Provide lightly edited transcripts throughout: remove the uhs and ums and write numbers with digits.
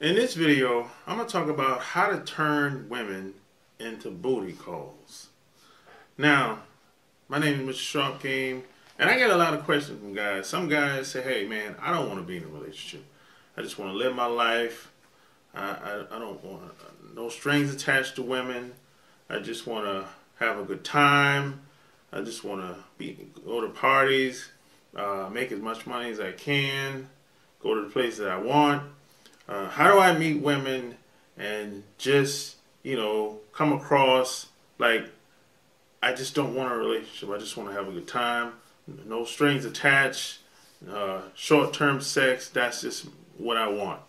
In this video, I'm going to talk about how to turn women into booty calls. Now, my name is Mr. Sharp Game, and I get a lot of questions from guys. Some guys say, hey man, I don't want to be in a relationship. I just want to live my life. I don't want no strings attached to women. I just want to have a good time. I just want to go to parties, make as much money as I can, go to the places that I want. How do I meet women and just, come across like I just don't want a relationship. I just want to have a good time. No strings attached. Short-term sex. That's just what I want.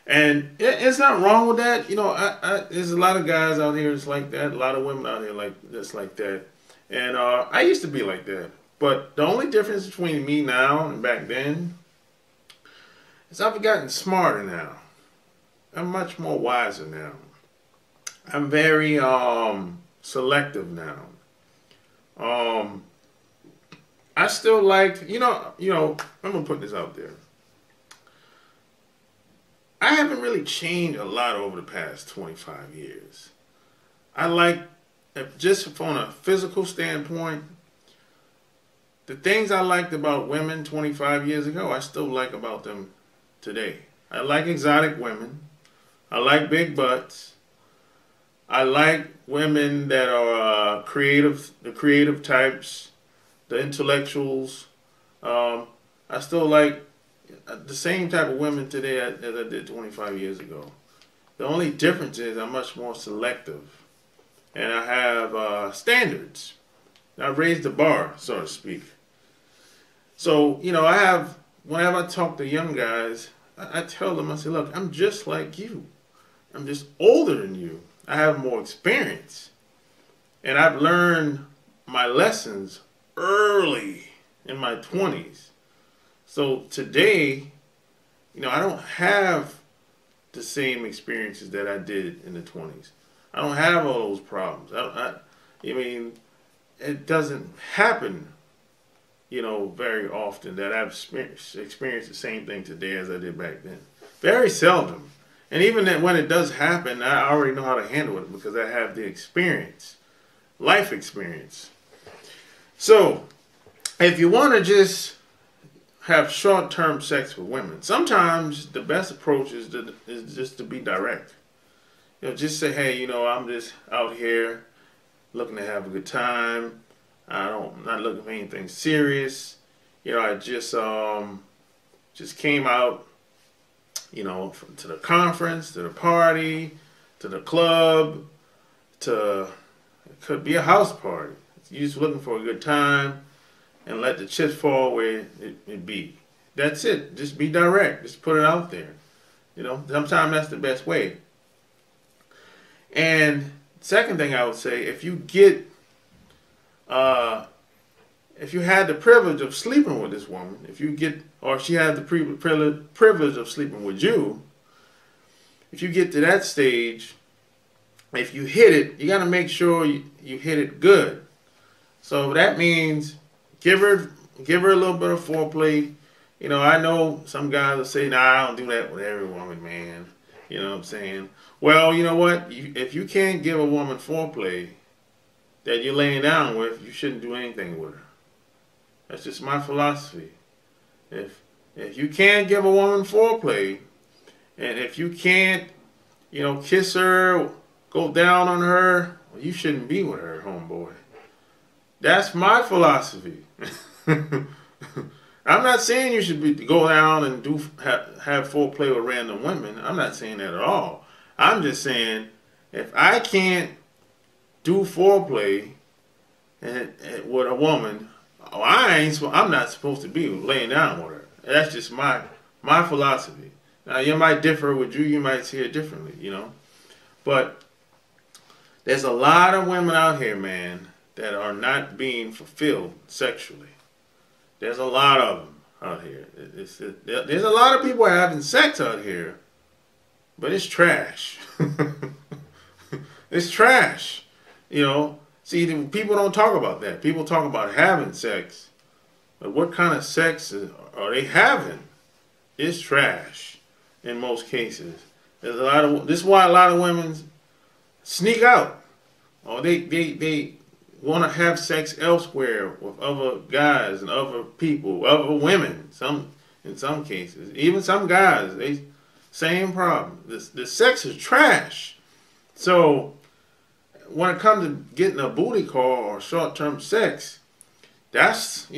And it's not wrong with that. There's a lot of guys out here that's like that. A lot of women out here that's like that. And I used to be like that. But the only difference between me now and back then is I've gotten smarter now. I'm much more wiser now. I'm very selective now. I still like, I'm gonna put this out there. I haven't really changed a lot over the past 25 years. I like, just from a physical standpoint, the things I liked about women 25 years ago, I still like about them today. I like exotic women. I like big butts. I like women that are the creative types, the intellectuals. I still like the same type of women today as I did 25 years ago. The only difference is I'm much more selective. And I have standards. I've raised the bar, so to speak. So, whenever I talk to young guys, I tell them, I say, look, I'm just like you. I'm just older than you. I have more experience. And I've learned my lessons early in my 20s. So today, I don't have the same experiences that I did in the 20s. I don't have all those problems. It doesn't happen, very often that I've experienced the same thing today as I did back then. Very seldom. And even when it does happen, I already know how to handle it because I have the experience, life experience. So, if you want to just have short-term sex with women, sometimes the best approach is just to be direct. Just say, hey, I'm just out here looking to have a good time. I'm not looking for anything serious. I just came out, to the conference, to the party, to the club, it could be a house party. You're just looking for a good time and let the chips fall where it be. That's it. Just be direct. Just put it out there. Sometimes that's the best way. And second thing I would say, if you had the privilege of sleeping with this woman, or she had the privilege of sleeping with you, if you get to that stage, if you hit it, you got to make sure you hit it good. So that means give her a little bit of foreplay. I know some guys will say, nah, I don't do that with every woman, man. You know what I'm saying? Well, you know what? If you can't give a woman foreplay that you're laying down with, you shouldn't do anything with her. That's just my philosophy. If you can't give a woman foreplay, and if you can't, kiss her, go down on her, well, you shouldn't be with her, homeboy. That's my philosophy. I'm not saying you should go down and have foreplay with random women. I'm not saying that at all. I'm just saying if I can't do foreplay with a woman, I'm not supposed to be laying down with her. That's just my philosophy. Now you might differ with you might see it differently, But there's a lot of women out here, man, that are not being fulfilled sexually. There's a lot of them out here. There's a lot of people having sex out here, but it's trash. It's trash. See, people don't talk about that. People talk about having sex, but what kind of sex are they having? It's trash in most cases. There's a lot of, this is why a lot of women sneak out, or they want to have sex elsewhere with other guys and other people, other women. In some cases, even some guys, they same problem. The sex is trash. So when it comes to getting a booty call or short-term sex, that's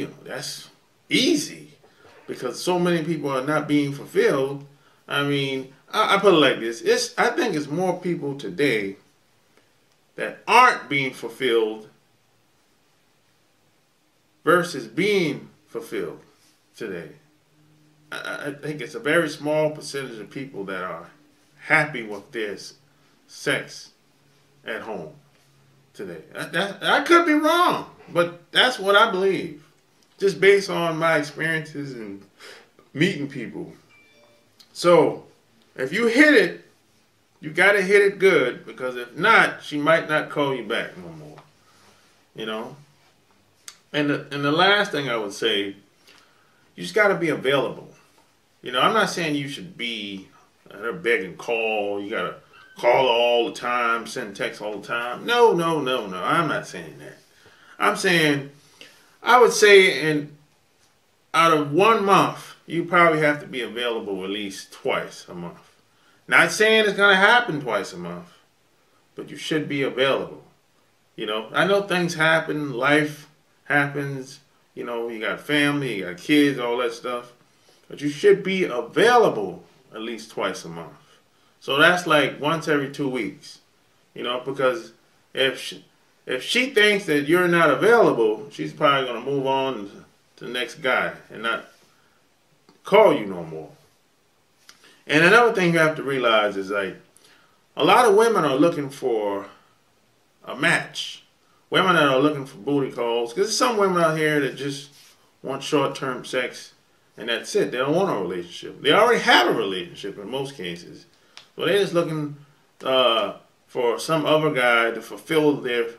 easy because so many people are not being fulfilled. I mean, I put it like this: I think it's more people today that aren't being fulfilled versus being fulfilled today. I think it's a very small percentage of people that are happy with their sex at home today. I could be wrong, but that's what I believe, just based on my experiences and meeting people. So if you hit it, you got to hit it good, because if not, she might not call you back no more. You know? And the last thing I would say, you just got to be available. You know, I'm not saying you should be her beg and call. You got to call her all the time, send texts all the time. No. I'm not saying that. I'm saying, I would say out of 1 month, you probably have to be available at least twice a month. Not saying it's going to happen twice a month, but you should be available. You know, I know things happen, life happens, you know, you got family, you got kids, all that stuff. But you should be available at least twice a month. So that's like once every 2 weeks. You know, because if she thinks that you're not available, she's probably going to move on to the next guy and not call you no more. And another thing you have to realize is, like, a lot of women are looking for a match. Women that are looking for booty calls, because there's some women out here that just want short-term sex, and that's it. They don't want a relationship. They already have a relationship in most cases. So they're just looking for some other guy to fulfill their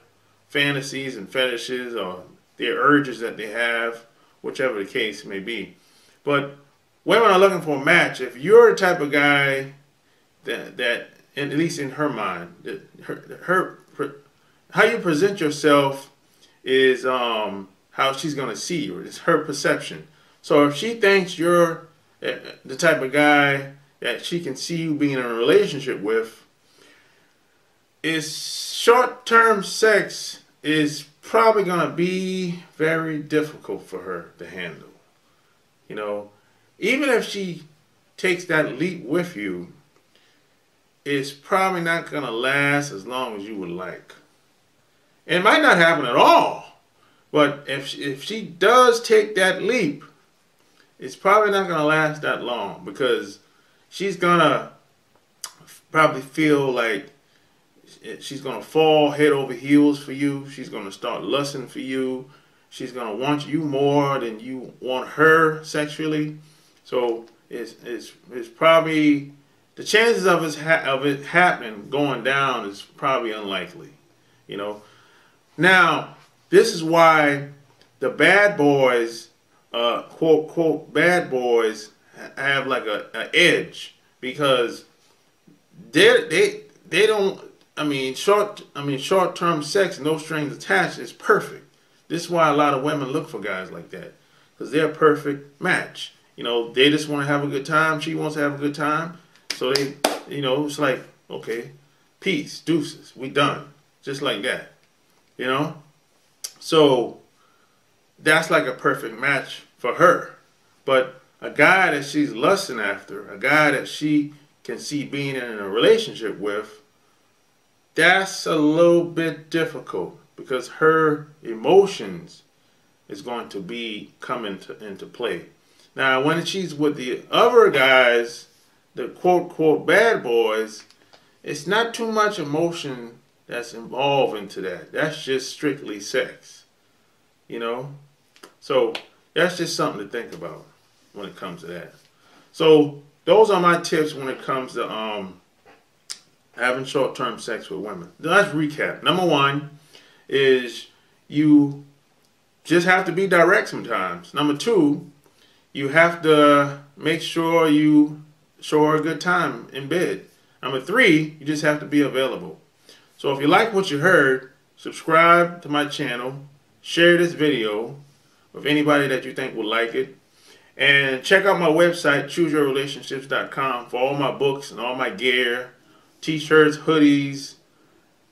fantasies and fetishes or their urges that they have, whichever the case may be. But women are looking for a match. If you're the type of guy that at least in her mind, how you present yourself is how she's going to see you. It's her perception. So if she thinks you're the type of guy that she can see you being in a relationship with, short-term sex is probably going to be very difficult for her to handle. You know, even if she takes that leap with you, it's probably not going to last as long as you would like. It might not happen at all, but if she does take that leap, it's probably not going to last that long, because she's going to probably feel like she's going to fall head over heels for you. She's going to start lusting for you. She's going to want you more than you want her sexually. So it's probably, the chances of it happening, going down, is probably unlikely. You know. Now, this is why the bad boys, quote, quote, bad boys, have like an edge, because they don't, short-term sex, no strings attached, is perfect. This is why a lot of women look for guys like that, because they're a perfect match. You know, they just want to have a good time. She wants to have a good time. So they, you know, it's like, okay, peace, deuces, we done. Just like that. You know? So that's like a perfect match for her. But a guy that she's lusting after, a guy that she can see being in a relationship with, that's a little bit difficult, because her emotions is going to come into play. Now, when she's with the other guys, the quote, quote, bad boys, it's not too much emotion that's involved into that. That's just strictly sex, you know? So that's just something to think about when it comes to that. So those are my tips when it comes to having short-term sex with women. Let's recap. Number 1 is you just have to be direct sometimes. Number 2, you have to make sure you show her a good time in bed. Number 3, you just have to be available. So if you like what you heard, subscribe to my channel, share this video with anybody that you think would like it, and check out my website, chooseyourrelationships.com, for all my books and all my gear, t-shirts, hoodies,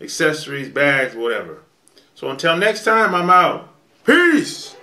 accessories, bags, whatever. So until next time, I'm out. Peace!